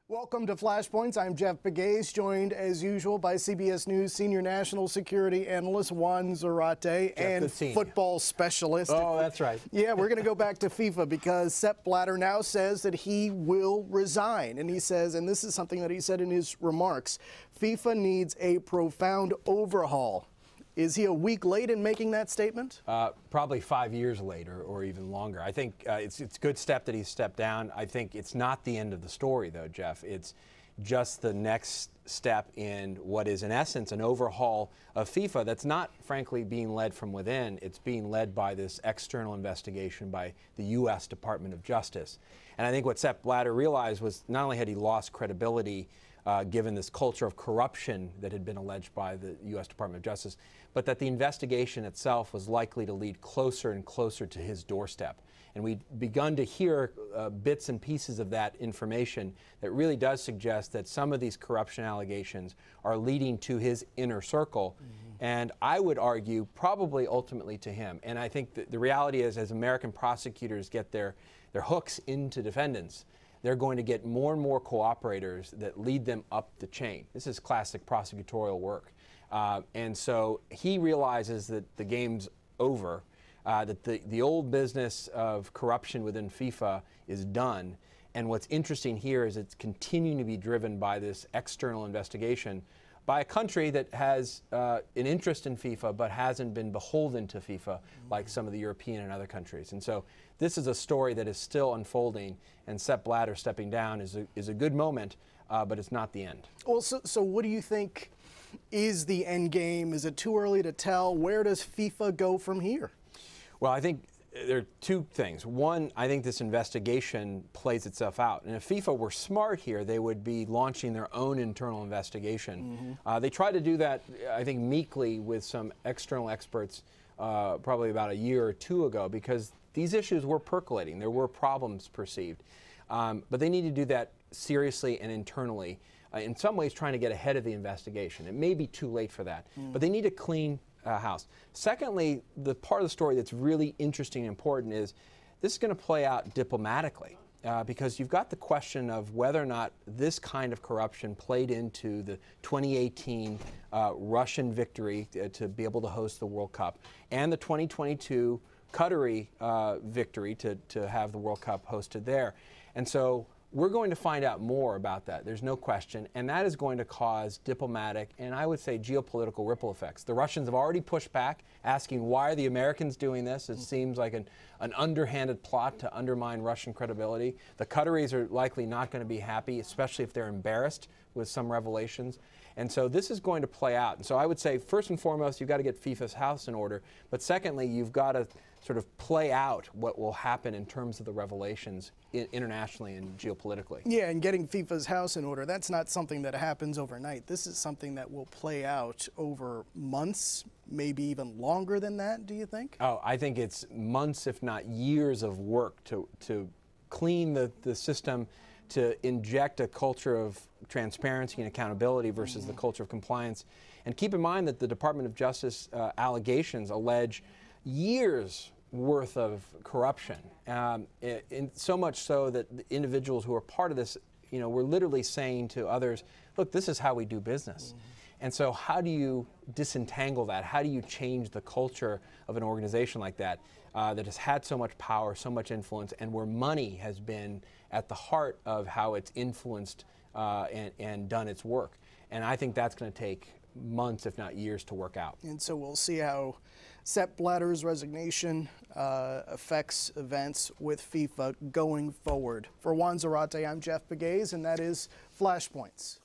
Welcome to Flashpoints. I'm Jeff Pegues, joined as usual by CBS News senior national security analyst Juan Zarate and football specialist. Oh, that's right. Yeah, we're going to go back to FIFA because Sepp Blatter now says that he will resign. And he says, and this is something that he said in his remarks, FIFA needs a profound overhaul. Is he a week late in making that statement? Probably 5 years later or even longer. I think it's a good step that he's stepped down. I think it's not the end of the story, though, Jeff. It's just the next step in what is, in essence, an overhaul of FIFA that's not, frankly, being led from within. It's being led by this external investigation by the U.S. Department of Justice. And I think what Sepp Blatter realized was not only had he lost credibility given this culture of corruption that had been alleged by the U.S. Department of Justice, but that the investigation itself was likely to lead closer and closer to his doorstep. And we'd begun to hear bits and pieces of that information that really does suggest that some of these corruption allegations are leading to his inner circle. And I would argue probably ultimately to him. And I think that the reality is, as American prosecutors get their hooks into defendants, they're going to get more and more cooperators that lead them up the chain. This is classic prosecutorial work. And so he realizes that the game's over, that the old business of corruption within FIFA is done. And what's interesting here is it's continuing to be driven by this external investigation by a country that has an interest in FIFA but hasn't been beholden to FIFA like some of the European and other countries. And so this is a story that is still unfolding, and Sepp Blatter stepping down is a good moment, but it's not the end. Well, so what do you think is the end game? Is it too early to tell? Where does FIFA go from here? Well, I think there are two things. One, I think this investigation plays itself out. And if FIFA were smart here, they would be launching their own internal investigation. They tried to do that, I think, meekly with some external experts probably about a year or two ago, because these issues were percolating. There were problems perceived. But they need to do that seriously and internally, in some ways trying to get ahead of the investigation. It may be too late for that, but they need to clean house. Secondly, the part of the story that's really interesting and important is this is going to play out diplomatically, because you've got the question of whether or not this kind of corruption played into the 2018 Russian victory to be able to host the World Cup and the 2022 Qatari victory to have the World Cup hosted there. And so we're going to find out more about that. There's no question. And that is going to cause diplomatic and I would say geopolitical ripple effects. The Russians have already pushed back, asking why are the Americans doing this? It seems like an underhanded plot to undermine Russian credibility. The Qataris are likely not going to be happy, especially if they're embarrassed with some revelations. And so this is going to play out. And so I would say, first and foremost, you've got to get FIFA's house in order. But secondly, you've got to sort of play out what will happen in terms of the revelations internationally and geopolitically. Yeah, and getting FIFA's house in order, that's not something that happens overnight. This is something that will play out over months, maybe even longer than that, do you think? Oh, I think it's months, if not years of work to clean the system, to inject a culture of transparency and accountability versus the culture of compliance. And keep in mind that the Department of Justice allegations allege years worth of corruption, in so much so that the individuals who are part of this, were literally saying to others, look, this is how we do business. And so how do you disentangle that? How do you change the culture of an organization like that, that has had so much power, so much influence, and where money has been at the heart of how it's influenced and done its work? And I think that's going to take months, if not years, to work out. And so we'll see how Sepp Blatter's resignation affects events with FIFA going forward. For Juan Zarate, I'm Jeff Pegues, and that is Flashpoints.